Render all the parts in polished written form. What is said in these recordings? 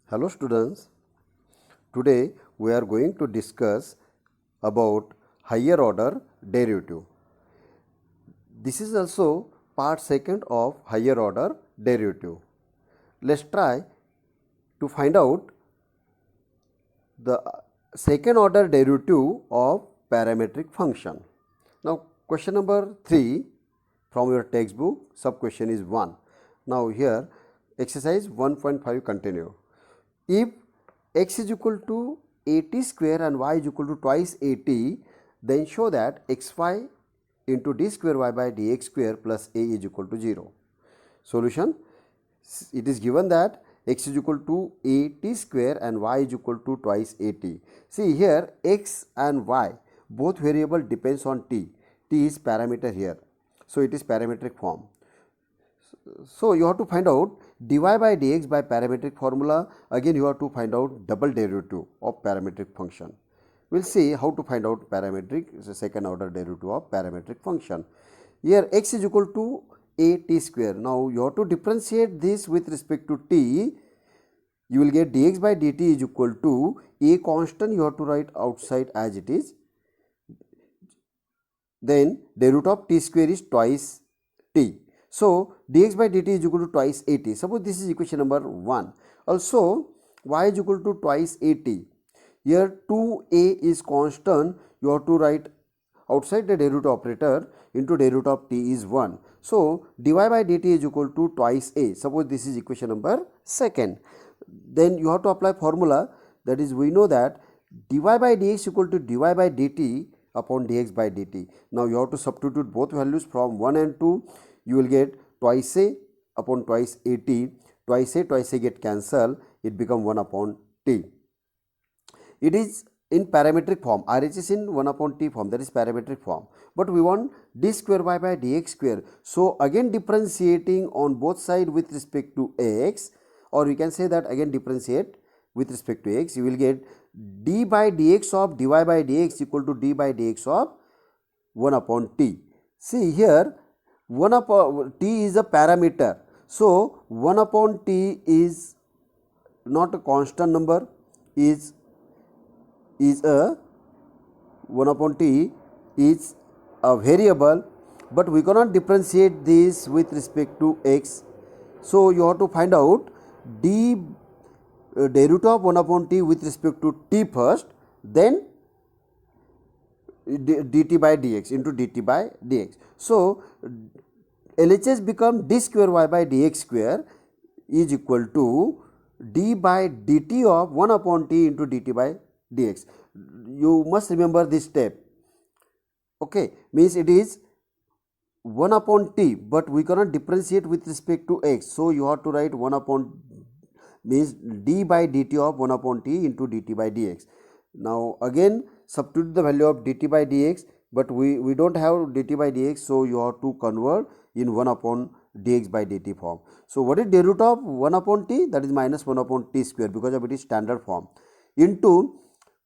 Hello students, today we are going to discuss about higher order derivative. This is also part second of higher order derivative. Let's try to find out the second order derivative of parametric function. Now question number 3 from your textbook, sub question is 1. Now here exercise 1.5 continue. If x is equal to at square and y is equal to twice at, then show that xy into d square y by dx square plus a is equal to 0. Solution: it is given that x is equal to at square and y is equal to twice at. See here x and y both variable depends on t. T is parameter here. So it is parametric form. So you have to find out dy by dx by parametric formula. Again you have to find out double derivative of parametric function. We will see how to find out parametric second order derivative of parametric function. Here x is equal to a t square. Now you have to differentiate this with respect to t. You will get dx by dt is equal to a constant, you have to write outside as it is. Then derivative of t square is twice t. So dx by dt is equal to twice at. Suppose this is equation number 1. Also y is equal to twice at. Here 2a is constant, you have to write outside the derivative operator into derivative of t is 1. So dy by dt is equal to twice a. Suppose this is equation number 2. Then you have to apply formula, that is we know that dy by dx equal to dy by dt upon dx by dt. Now you have to substitute both values from 1 and 2. You will get twice a upon twice at. Twice a get cancelled, it become 1 upon t. It is in parametric form, RH is in 1 upon t form, that is parametric form. But we want d square y by dx square. So again differentiating on both sides with respect to x, or we can say that again differentiate with respect to x, you will get d by dx of dy by dx equal to d by dx of 1 upon t. See here 1 upon t is a parameter. So 1 upon t is not a constant number, is a 1 upon t is a variable, but we cannot differentiate this with respect to x. So you have to find out d derivative of 1 upon t with respect to t first, then dt by dx into dt by dx. So LHS become d square y by dx square is equal to d by dt of 1 upon t into dt by dx. You must remember this step. Okay, means it is 1 upon t, but we cannot differentiate with respect to x. So you have to write 1 upon means d by dt of 1 upon t into dt by dx. Now again substitute the value of dt by dx, but we don't have dt by dx, so you have to convert in 1 upon dx by dt form. So what is derivative of 1 upon t? That is minus 1 upon t square, because of it is standard form, into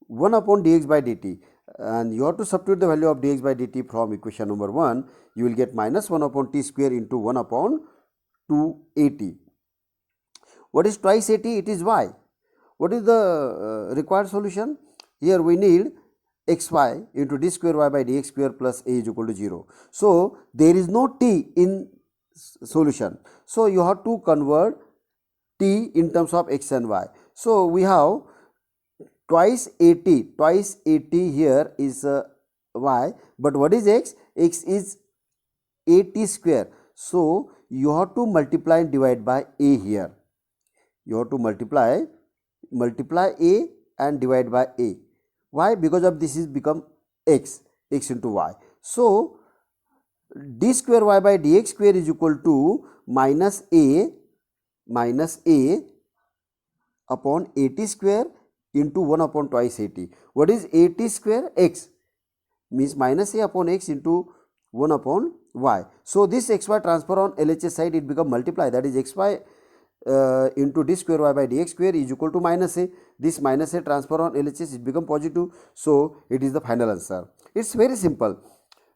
1 upon dx by dt, and you have to substitute the value of dx by dt from equation number 1. You will get minus 1 upon t square into 1 upon 2at. What is twice at? It is y. What is the required solution? Here we need xy into d square y by dx square plus a is equal to 0. So there is no t in solution. So you have to convert t in terms of x and y. So we have twice at. Twice at here is y, but what is x? X is at square. So you have to multiply and divide by a here. You have to multiply a and divide by a. Why? Because of this is become x into y. So d square y by dx square is equal to minus a upon at square into 1 upon twice at. What is at square? X, means minus a upon x into 1 upon y. So this xy transfer on LHS side, it become multiply, that is xy into d square y by dx square is equal to minus a. This minus a transfer on LHS, it become positive. So it is the final answer. It's very simple,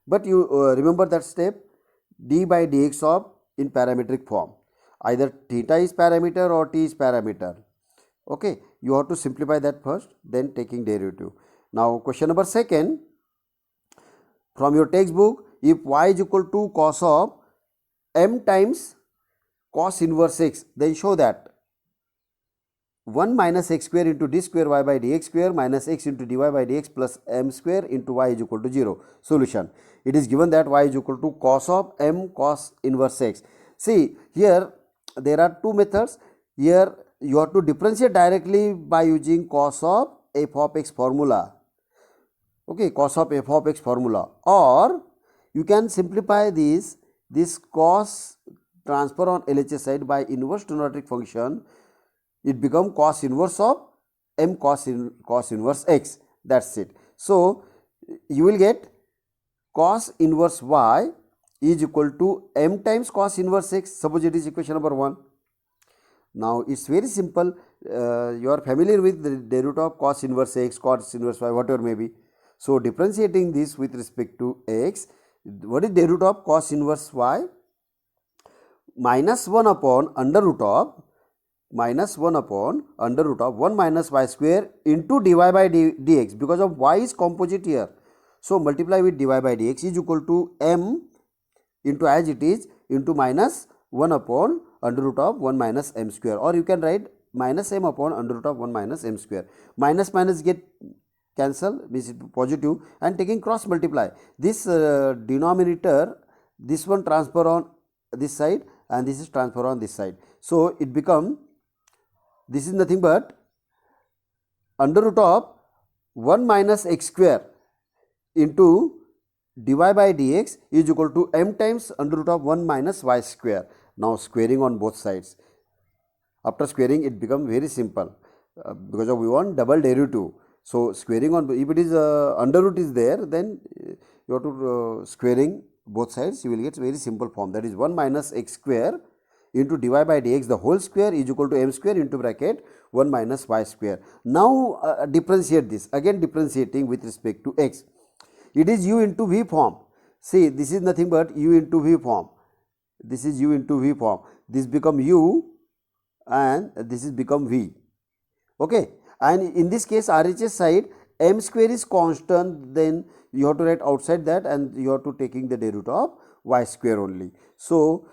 but you remember that step, d by dx of in parametric form. Either theta is parameter or t is parameter. Okay, you have to simplify that first, then taking derivative. Now question number second, from your textbook, if y is equal to cos of m times cos inverse x, then show that 1 minus x square into d square y by dx square minus x into dy by dx plus m square into y is equal to 0. Solution. It is given that y is equal to cos of m cos inverse x. See, here there are two methods. Here you have to differentiate directly by using cos of f of x formula. Okay, cos of f of x formula, or you can simplify this cos transfer on LHS side by inverse trigonometric function. It become cos inverse of m cos inverse x. That's it. So you will get cos inverse y is equal to m times cos inverse x. Suppose it is equation number 1. Now it's very simple. You are familiar with the derivative of cos inverse x, cos inverse y, whatever may be. So differentiating this with respect to x, what is derivative of cos inverse y? Minus 1 upon under root of 1 minus y square into dy by dx, because of y is composite here. So multiply with dy by dx is equal to m into as it is into minus 1 upon under root of 1 minus m square, or you can write minus m upon under root of 1 minus m square. Minus minus get cancel, means it positive, and taking cross multiply. This denominator, this one transfer on this side and this is transfer on this side. So it become, this is nothing but under root of 1 minus x square into dy by dx is equal to m times under root of 1 minus y square. Now squaring on both sides. After squaring it becomes very simple, because of we want double derivative. So squaring on, if it is under root is there, then you have to squaring both sides, you will get very simple form, that is 1 minus x square into dy by dx the whole square is equal to m square into bracket 1 minus y square. Now differentiate this, again differentiating with respect to x. It is u into v form. See, this is nothing but u into v form. This is u into v form. This become u and this is become v. Okay, and in this case RHS side m square is constant, then you have to write outside that and you have to taking the derivative of y square only. So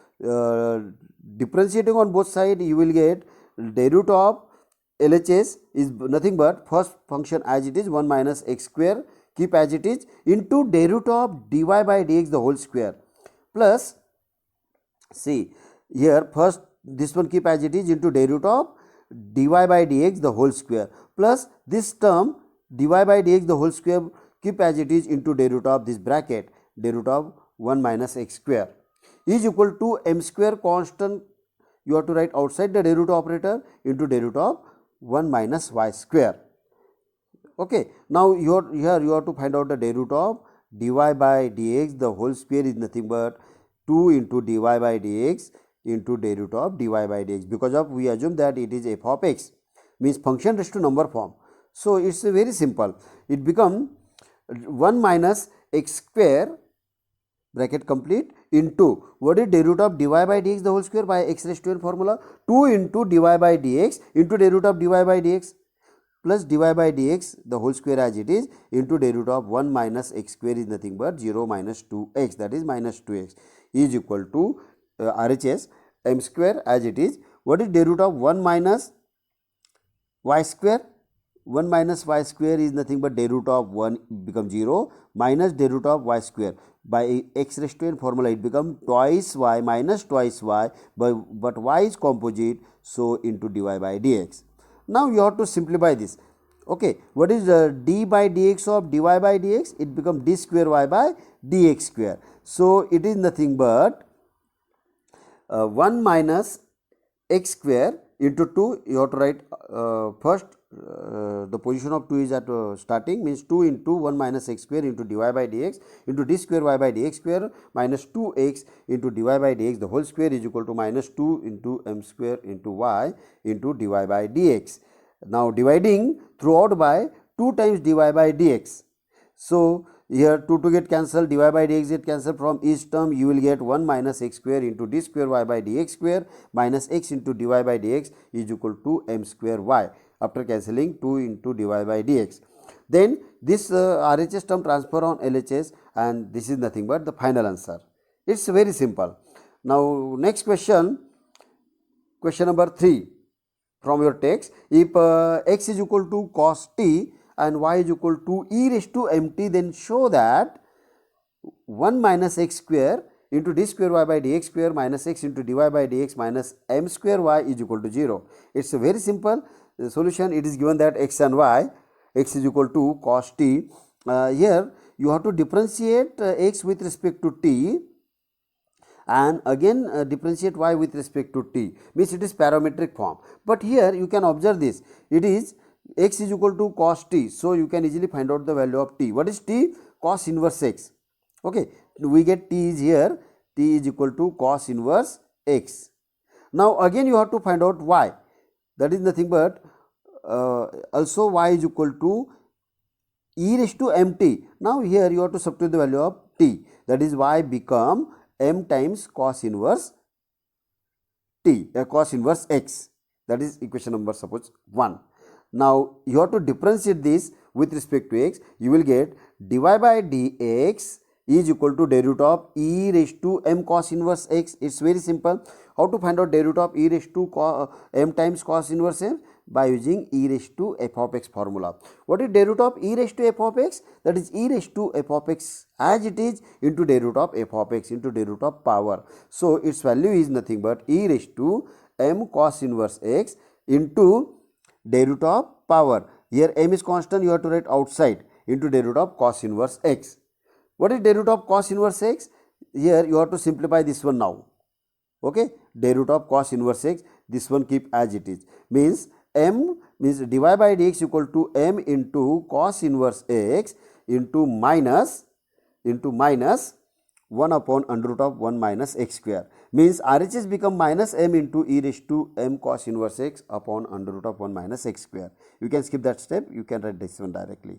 differentiating on both sides, you will get derivative of LHS is nothing but first function as it is 1 minus x square, keep as it is, into derivative of dy by dx the whole square, plus, see here first this one keep as it is into derivative of dy by dx the whole square, plus this term dy by dx the whole square keep as it is into derivative of this bracket derivative of 1 minus x square is equal to m square constant, you have to write outside the derivative operator, into derivative of 1 minus y square. Okay, now here you have to find out the derivative of dy by dx the whole square is nothing but 2 into dy by dx into derivative of dy by dx, because of we assume that it is f of x, means function raised to number form. So it's very simple, it become 1 minus x square bracket complete into what is derivative of dy by dx the whole square by x raised to n formula, 2 into dy by dx into derivative of dy by dx plus dy by dx the whole square as it is into derivative of 1 minus x square is nothing but 0 minus 2x, that is minus 2x is equal to RHS m square as it is. What is derivative of 1 minus y square? 1 minus y square is nothing but derivative of 1 become 0 minus derivative of y square by x raised to n formula, it become twice y minus twice y, but y is composite, so into dy by dx. Now you have to simplify this. Okay, what is d by dx of dy by dx? It become d square y by dx square. So it is nothing but 1 minus x square into 2, you have to write first the position of 2 is at starting, means 2 into 1 minus x square into dy by dx into d square y by dx square minus 2x into dy by dx the whole square is equal to minus 2 into m square into y into dy by dx. Now dividing throughout by 2 times dy by dx. So here 2 to get cancelled, dy by dx get cancelled, from each term you will get 1 minus x square into d square y by dx square minus x into dy by dx is equal to m square y. after cancelling 2 into dy by dx. Then this RHS term transfer on LHS, and this is nothing but the final answer. It's very simple. Now next question, question number 3 from your text. If x is equal to cos t and y is equal to e raised to mt, then show that 1 minus x square into d square y by dx square minus x into dy by dx minus m square y is equal to 0. It's a very simple solution. It is given that x and y, x is equal to cos t. Here you have to differentiate x with respect to t, and again differentiate y with respect to t, means it is parametric form. But here you can observe this, it is x is equal to cos t, so you can easily find out the value of t. What is t? Cos inverse x. Okay, we get t is here, t is equal to cos inverse x. Now again you have to find out y, that is nothing but also y is equal to e raised to mt. Now here you have to substitute the value of t, that is y become m times cos inverse t, cos inverse x. That is equation number suppose 1. Now you have to differentiate this with respect to x. You will get dy by dx is equal to derivative of e raised to m cos inverse x. It's very simple. How to find out derivative of e raised to m times cos inverse m? By using e raised to f of x formula. What is derivative of e raised to f of x? That is e raised to f of x as it is into derivative of f of x into derivative of power. So its value is nothing but e raised to m cos inverse x into derivative of power. Here m is constant, you have to write outside, into derivative of cos inverse x. What is derivative of cos inverse x? Here you have to simplify this one now. Okay, derivative of cos inverse x, this one keep as it is, means m means dy by dx equal to m into cos inverse x into minus 1 upon under root of 1 minus x square, means RHS become minus m into e raised to m cos inverse x upon under root of 1 minus x square. You can skip that step, you can write this one directly.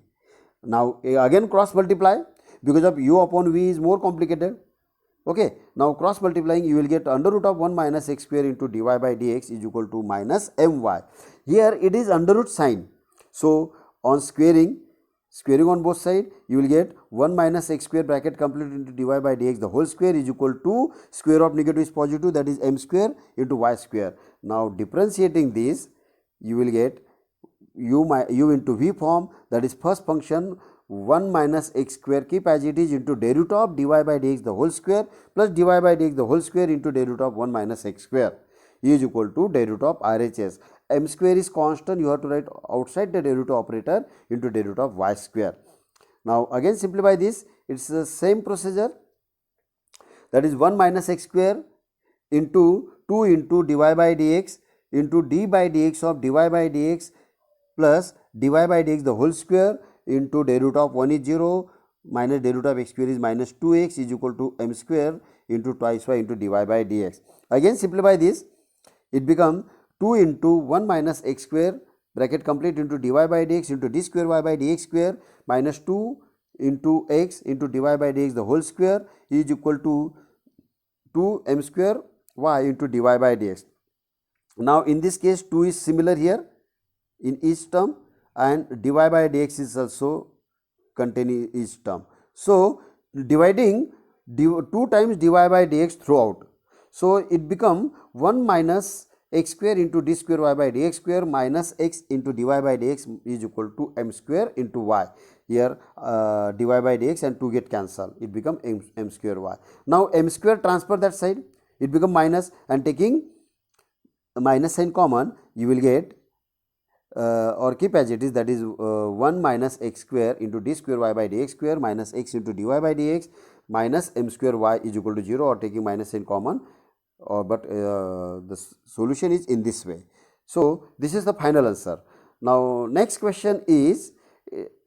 Now again cross multiply, because of u upon v is more complicated. Okay, now cross multiplying you will get under root of 1 minus x square into dy by dx is equal to minus my. Here it is under root sign, so on squaring on both side you will get 1 minus x square bracket complete into dy by dx the whole square is equal to square of negative is positive, that is m square into y square. Now differentiating this you will get u into v form, that is first function 1 minus x square keep as it is into derivative of dy by dx the whole square plus dy by dx the whole square into derivative of 1 minus x square is equal to derivative of RHS. M square is constant, you have to write outside the derivative operator into derivative of y square. Now again simplify this, it's the same procedure, that is 1 minus x square into 2 into dy by dx into d by dx of dy by dx plus dy by dx the whole square into derivative of 1 is 0 minus derivative of x square is minus 2x is equal to m square into twice y into dy by dx. Again simplify this, it become 2 into 1 minus x square bracket complete into dy by dx into d square y by dx square minus 2 into x into dy by dx the whole square is equal to 2 m square y into dy by dx. Now in this case 2 is similar here in each term and dy by dx is also containing each term. So dividing 2 times dy by dx throughout, so it become 1 minus x square into d square y by dx square minus x into dy by dx is equal to m square into y. Here dy by dx and 2 get cancelled, it become m square y. Now m square transfer that side, it become minus, and taking minus sign common you will get or keep as it is, that is 1 minus x square into d square y by dx square minus x into dy by dx minus m square y is equal to 0, or taking minus sign common, but the solution is in this way. So this is the final answer. Now next question is,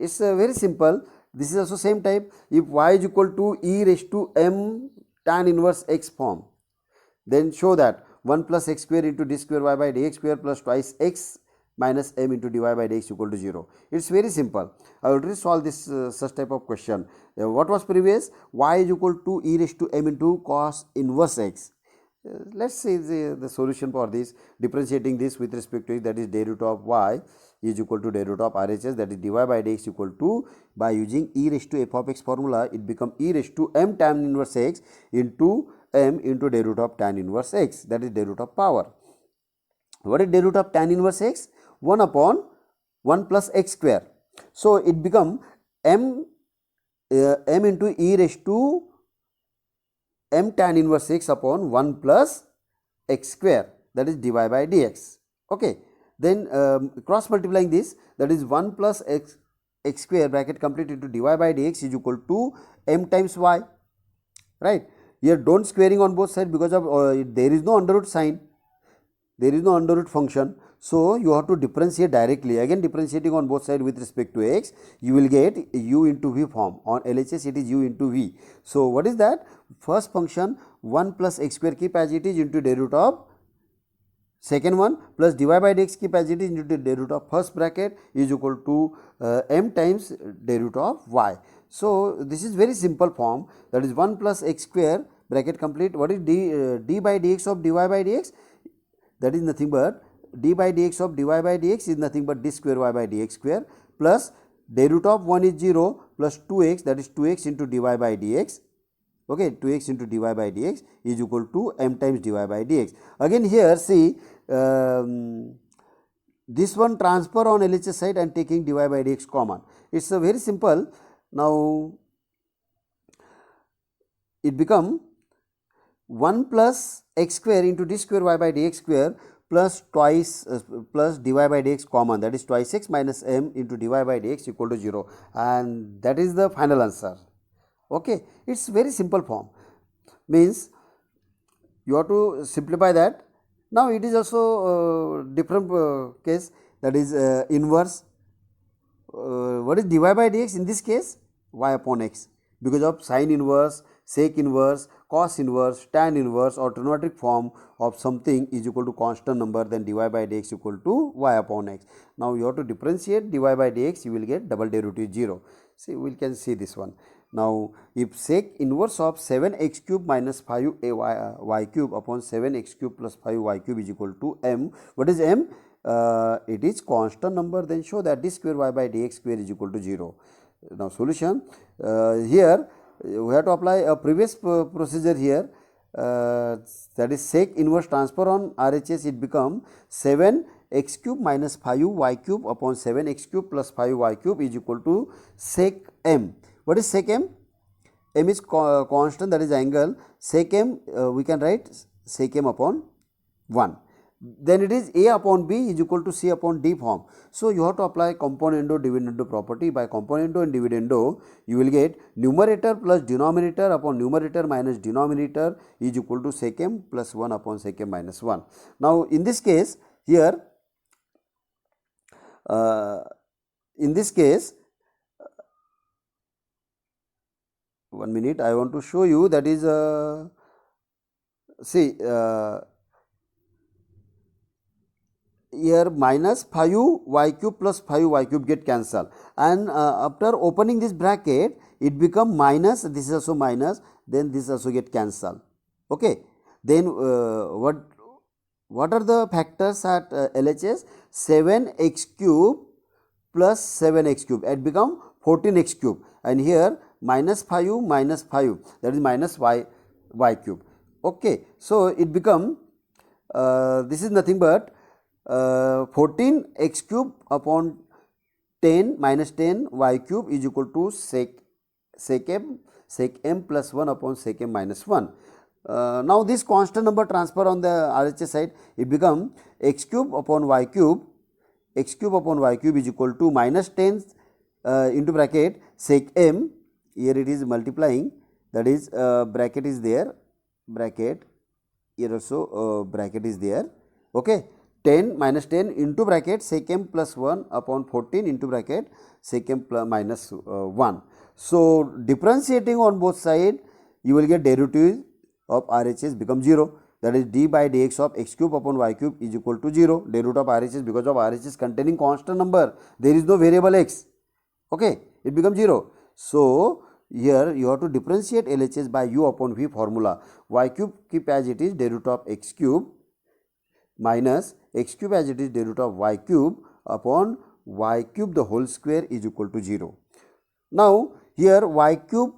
it's very simple, this is also same type. If y is equal to e raised to m tan inverse x form, then show that 1 plus x square into d square y by dx square plus twice x minus m into dy by dx equal to 0. It's very simple. I already solved this such type of question. What was previous? Y is equal to e raised to m into cos inverse x. Let's see the solution for this. Differentiating this with respect to it, that is derivative of y is equal to derivative of RHS, that is dy by dx equal to, by using e raised to f of x formula, it become e raised to m tan inverse x into m into derivative of tan inverse x, that is derivative of power. What is derivative of tan inverse x? 1 upon 1 plus x square. So it become m into e raised to m tan inverse x upon 1 plus x square, that is dy by dx. Okay. Then cross multiplying this, that is 1 plus x square bracket complete into dy by dx is equal to m times y, right. Here don't squaring on both sides because of there is no under root sign, there is no under root function. So you have to differentiate directly. Again differentiating on both sides with respect to x, you will get u into v form. On LHS it is u into v. So what is that? First function 1 plus x square keep as it is into derivative of second one plus dy by dx keep as it is into derivative of first bracket is equal to m times derivative of y. So this is very simple form, that is 1 plus x square bracket complete. What is d by dx of dy by dx? That is nothing but d by dx of dy by dx is nothing but d square y by dx square plus derivative of 1 is 0 plus 2x, that is 2x into dy by dx. Okay, 2x into dy by dx is equal to m times dy by dx. Again here see this one transfer on LHS side and taking dy by dx common. It's a very simple. Now it become 1 plus x square into d square y by dx square plus twice plus dy by dx common, that is twice x minus m into dy by dx equal to 0, and that is the final answer. Okay, it's very simple form, means you have to simplify that. Now it is also different case, that is inverse. What is dy by dx in this case? Y upon x, because of sine inverse, sec inverse, cos inverse, tan inverse or trigonometric form of something is equal to constant number, then dy by dx equal to y upon x. Now you have to differentiate dy by dx, you will get double derivative 0. See, we can see this one. Now if sec inverse of 7x cube minus 5y cube upon 7x cube plus 5y cube is equal to m, what is m? It is constant number, then show that d square y by dx square is equal to 0. Now solution, here we have to apply a previous procedure here, that is sec inverse transfer on RHS, it become 7x cube minus 5y cube upon 7x cube plus 5y cube is equal to sec m. What is sec m? M is constant, that is angle. Sec m we can write sec m upon 1. Then it is a upon b is equal to c upon d form. So you have to apply componendo dividendo property. By componendo and dividendo, you will get numerator plus denominator upon numerator minus denominator is equal to sec m plus 1 upon sec m minus 1. Now in this case here, one minute, I want to show you, that is see here minus 5y cube plus 5y cube get cancelled, and after opening this bracket it become minus, this is also minus, then this also get cancelled. Okay, then what are the factors at LHS? 7x cube plus 7x cube, it become 14x cube, and here minus 5 minus 5, that is minus y cube. Okay, so it become this is nothing but 14x cube upon 10 minus 10 y cube is equal to sec m plus 1 upon sec m minus 1. Now this constant number transfer on the RHS side, it become x cube upon y cube is equal to minus 10 into bracket sec m, here it is multiplying, that is bracket is there, bracket here also bracket is there. Okay, 10 minus 10 into bracket sec m plus 1 upon 14 into bracket sec m plus minus 1. So differentiating on both sides, you will get derivative of RHS become 0, that is d by dx of x cube upon y cube is equal to 0. Derivative of RHS, because of RHS containing constant number, there is no variable x. Okay, it becomes 0. So here you have to differentiate LHS by u upon v formula. Y cube keep as it is, derivative of x cube minus x cube as it is, derivative of y cube upon y cube the whole square is equal to 0. Now here y cube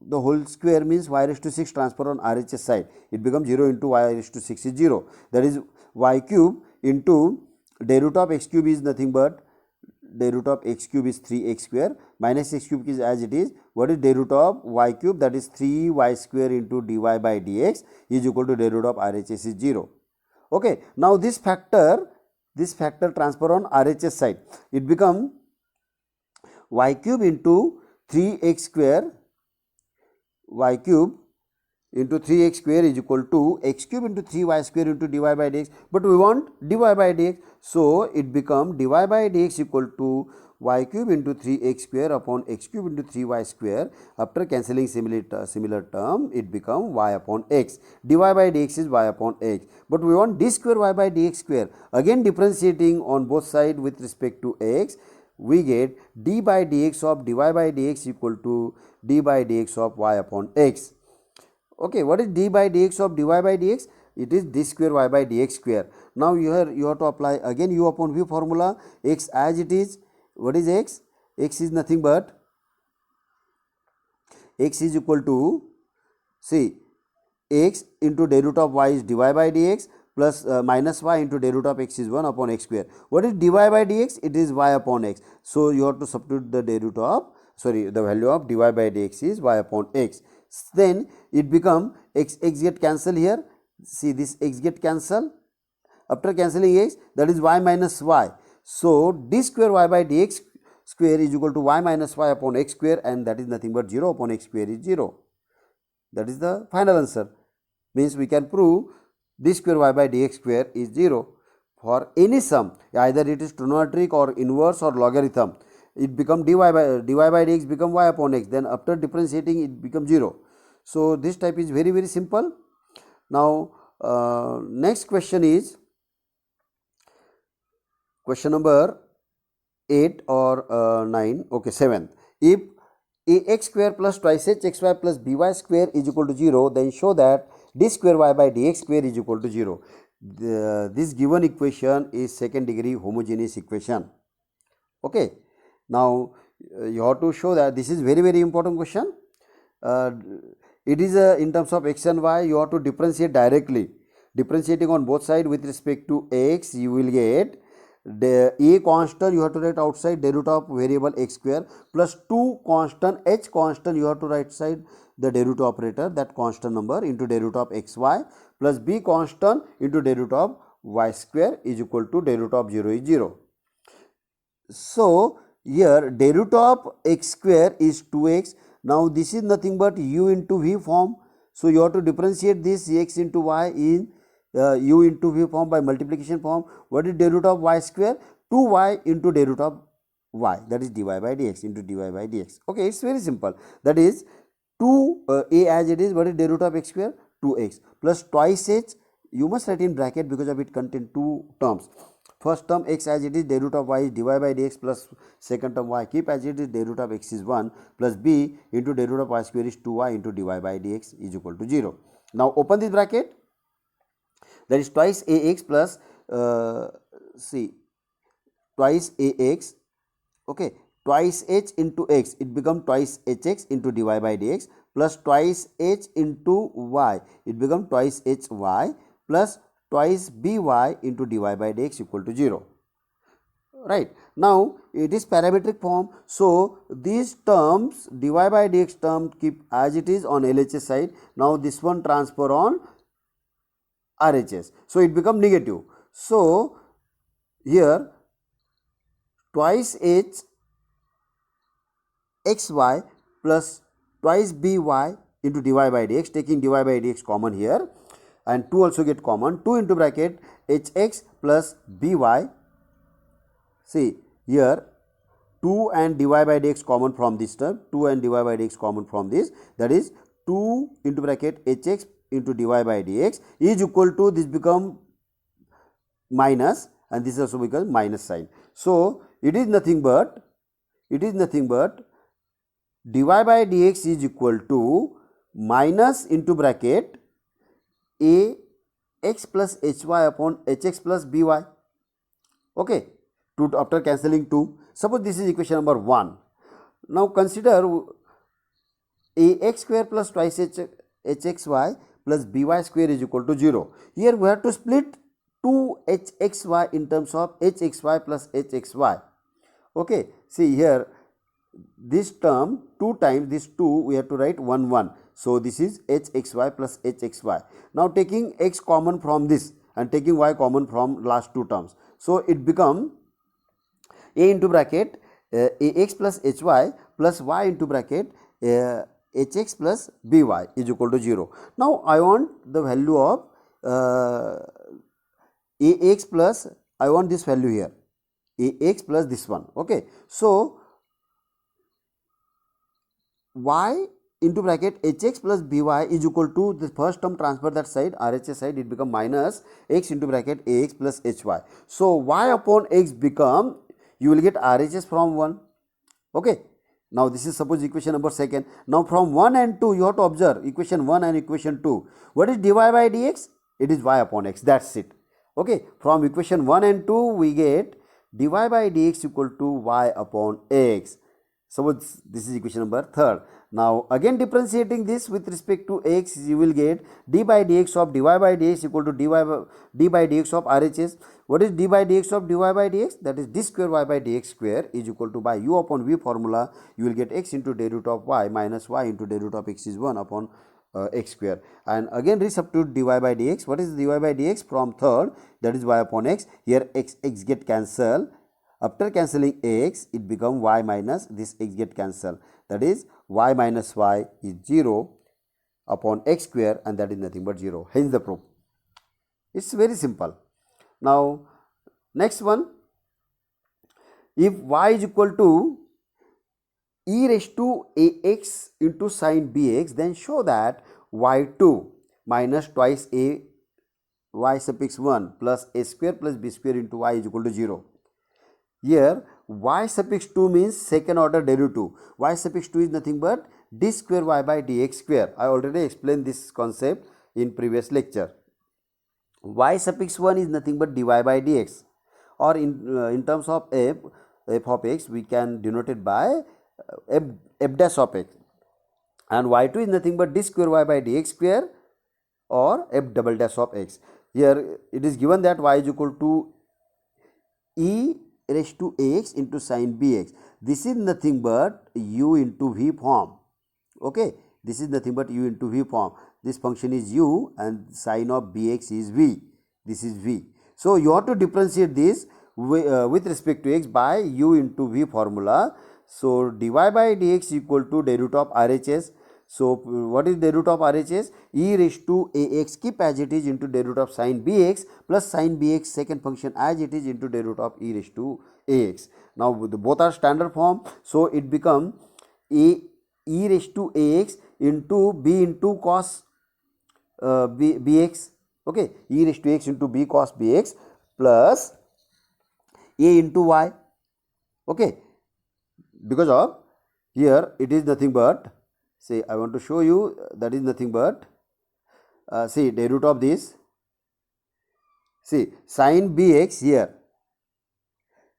the whole square means y raised to 6 transfer on RHS side, it becomes 0 into y raised to 6 is 0, that is y cube into derivative of x cube is nothing but derivative of x cube is 3x square minus x cube is as it is. What is derivative of y cube? That is 3y square into dy by dx is equal to derivative of RHS is 0. Okay, now this factor transfer on RHS side, it become y cube into 3x square, y cube into 3x square is equal to x cube into 3y square into dy by dx, but we want dy by dx, so it become dy by dx equal to y cube into 3x square upon x cube into 3y square. After cancelling similar term, it become y upon x. dy by dx is y upon x, but we want d square y by dx square. Again differentiating on both sides with respect to x, we get d by dx of dy by dx equal to d by dx of y upon x. Okay, what is d by dx of dy by dx? It is d square y by dx square. Now here you have to apply again u upon v formula. X as it is, what is x? X is nothing but x is equal to, see, x into derivative of y is dy by dx plus minus y into derivative of x is 1 upon x square. What is dy by dx? It is y upon x. So you have to substitute the derivative of, the value of dy by dx is y upon x. Then it become x get cancel here. See, this x get cancel. After cancelling x, that is y minus y. So d square y by dx square is equal to y minus y upon x square, and that is nothing but 0 upon x square is 0. That is the final answer. Means we can prove d square y by dx square is 0 for any sum, either it is trigonometric or inverse or logarithm. It become dy by dx become y upon x, then after differentiating it becomes 0. So this type is very simple. Now next question is question number 8 or 9, okay, 7th. If ax square plus twice h xy plus by square is equal to 0, then show that d square y by dx square is equal to 0. This given equation is second degree homogeneous equation. Okay, now you have to show that this is very important question. It is in terms of x and y, you have to differentiate directly. Differentiating on both sides with respect to x, you will get the a constant you have to write outside derivative of variable x square plus 2 constant h constant you have to write side the derivative operator, that constant number into derivative of xy plus b constant into derivative of y square is equal to derivative of 0 is 0. So here derivative of x square is 2x. Now this is nothing but u into v form. So you have to differentiate this x into y in u into v form by multiplication form. What is derivative of y square? 2y into derivative of y, that is dy by dx into dy by dx. Okay, it's very simple. That is 2a as it is. What is derivative of x square? 2x plus twice h, you must write in bracket because of it contain two terms. First term x as it is, derivative of y is dy by dx plus second term y keep as it is, derivative of x is 1 plus b into derivative of y square is 2y into dy by dx is equal to 0. Now open this bracket, that is twice ax plus see twice ax, okay, twice h into x, it become twice hx into dy by dx plus twice h into y, it become twice hy plus twice by into dy by dx equal to 0. Right, now it is parametric form. So these terms dy by dx term keep as it is on LHS side. Now this one transfer on RHS, so it become negative. So here twice h xy plus twice by into dy by dx, taking dy by dx common here and 2 also get common, 2 into bracket hx plus by, see here 2 and dy by dx common from this term, 2 and dy by dx common from this, that is 2 into bracket hx into dy by dx is equal to, this become minus and this also becomes minus sign. So it is nothing but dy by dx is equal to minus into bracket a x plus hy upon hx plus by. Okay, after cancelling 2. Suppose this is equation number 1. Now consider ax square plus twice hxy plus by square is equal to 0. Here we have to split 2hxy in terms of hxy plus hxy. Okay, see here this term 2 times this 2 we have to write 1 1. So this is hxy plus hxy. Now taking x common from this and taking y common from last 2 terms. So it become a into bracket ax plus hy plus y into bracket hx plus by is equal to 0. Now I want the value of ax plus, I want this value here, ax plus this one. Okay, so y into bracket hx plus by is equal to the first term transfer that side, RHS side, it become minus x into bracket ax plus hy. So y upon x become, you will get RHS from 1. Okay, now this is suppose equation number 2. Now from 1 and 2 you have to observe equation 1 and equation 2. What is dy by dx? It is y upon x, that's it. Okay, from equation 1 and 2 we get dy by dx equal to y upon x. Suppose this is equation number 3. Now again differentiating this with respect to x, you will get d by dx of dy by dx equal to d by dx of RHS. What is d by dx of dy by dx? That is d square y by dx square is equal to, by u upon v formula, you will get x into day root of y minus y into day root of x is 1 upon x square. And again resubstitute dy by dx. What is dy by dx? From third, that is y upon x. Here x get cancelled. After cancelling x, it become y minus this x get cancelled. That is y minus y is 0 upon x square, and that is nothing but 0. Hence the proof. It's very simple. Now next one, if y is equal to e raised to ax into sin bx, then show that y2 minus twice a y suffix 1 plus a square plus b square into y is equal to 0. Here y suffix 2 means second order derivative. Y suffix 2 is nothing but d square y by dx square. I already explained this concept in previous lecture. Y suffix 1 is nothing but dy by dx, or in terms of f of x we can denote it by f dash of x, and y2 is nothing but d square y by dx square or f double dash of x. Here it is given that y is equal to e raised to ax into sin bx. This is nothing but u into v form. Okay, this is nothing but u into v form. This function is u and sin of bx is v. This is v. So you have to differentiate this with respect to x by u into v formula. So dy by dx equal to day root of RHS. So what is day root of RHS? E raised to ax, keep as it is, into day root of sin bx plus sin bx second function as it is into day root of e raised to ax. Now both are standard form, so it become e raised to ax into b into cos bx. Okay, e raised to x into b cos bx plus a into y. Okay, because of here it is nothing but, say I want to show you, that is nothing but see day root of this, see sin bx here,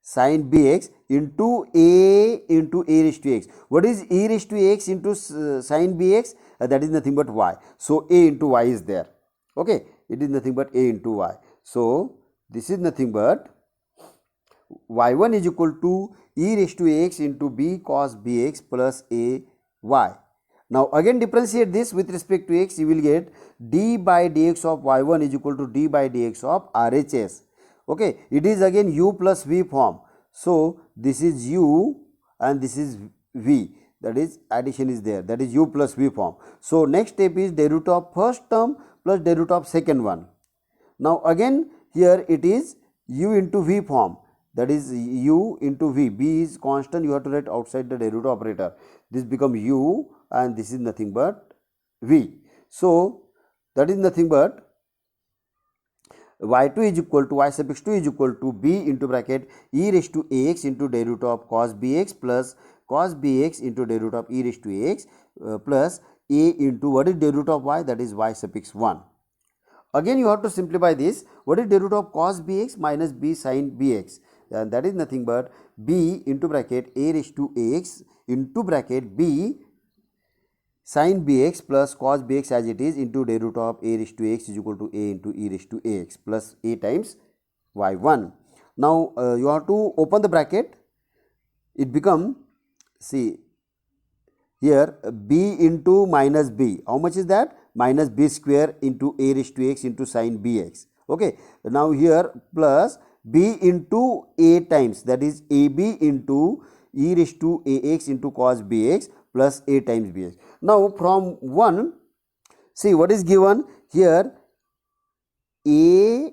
sin bx into a raised to x. What is e raised to x into sin bx? That is nothing but y. So a into y is there. Okay, it is nothing but a into y. So this is nothing but y1 is equal to e raised to x into b cos bx plus a y. Now again differentiate this with respect to x, you will get d by dx of y1 is equal to d by dx of RHS. Okay, it is again u plus v form. So this is u and this is v, that is addition is there, that is u plus v form. So next step is day root of first term plus day root of second one. Now again here it is u into v form, that is u into v, b is constant, you have to write outside the derivative operator. This become u and this is nothing but v. So that is nothing but y2 is equal to, y suffix 2 is equal to b into bracket e raised to ax into derivative of cos bx plus cos bx into derivative root of e raised to ax plus a into what is derivative root of y, that is y suffix 1. Again you have to simplify this. What is derivative of cos bx minus b sin bx? And that is nothing but b into bracket a raised to ax into bracket b sin bx plus cos bx as it is into derivative of a raised to x is equal to a into e raised to ax plus a times y1. Now you have to open the bracket. It become, see here, b into minus b. How much is that? Minus b square into a raised to x into sin bx. Okay. Now here plus b into a times, that is ab into e raised to ax into cos bx plus a times bx. Now from 1, see what is given here, a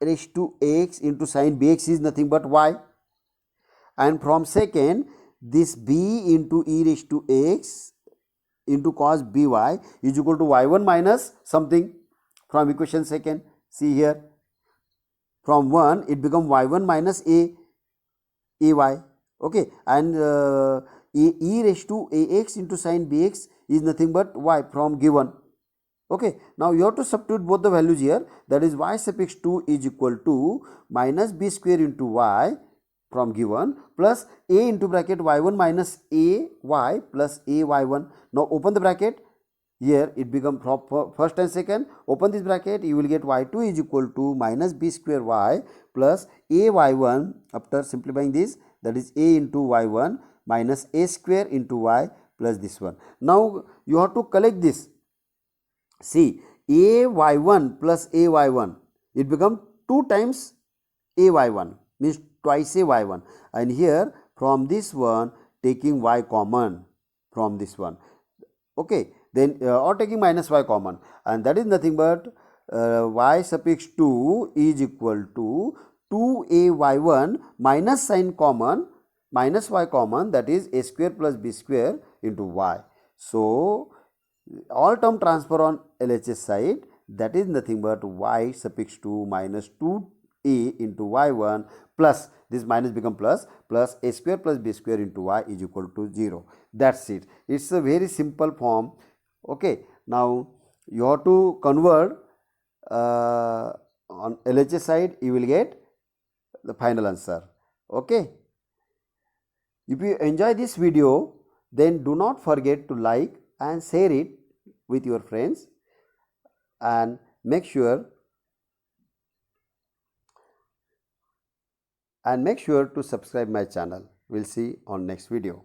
raised to x into sin bx is nothing but y, and from second this b into e raised to x into cos by is equal to y1 minus something from equation second. See here, from 1 it become y1 minus ay, okay, and e raised to ax into sin bx is nothing but y from given. Okay, now you have to substitute both the values here, that is y suffix 2 is equal to minus b square into y from given plus a into bracket y1 minus a y plus a y1. Now open the bracket. Here it become first and second, open this bracket, you will get y2 is equal to minus b square y plus a y1 after simplifying this, that is a into y1 minus a square into y plus this one. Now you have to collect this. See, a y1 plus a y1, it become 2 times a y1, means twice a y1, and here from this one taking y common from this one, okay, then or taking minus y common, and that is nothing but y suffix 2 is equal to 2a y1 minus sin common minus y common, that is a square plus b square into y. So all term transfer on LHS side, that is nothing but y suffix 2 minus 2a into y1 plus this minus become plus a square plus b square into y is equal to 0. That's it. It's a very simple form. Okay. Now you have to convert on LHS side, you will get the final answer. Okay. If you enjoy this video, then do not forget to like and share it with your friends, and make sure to subscribe my channel. We'll see on next video.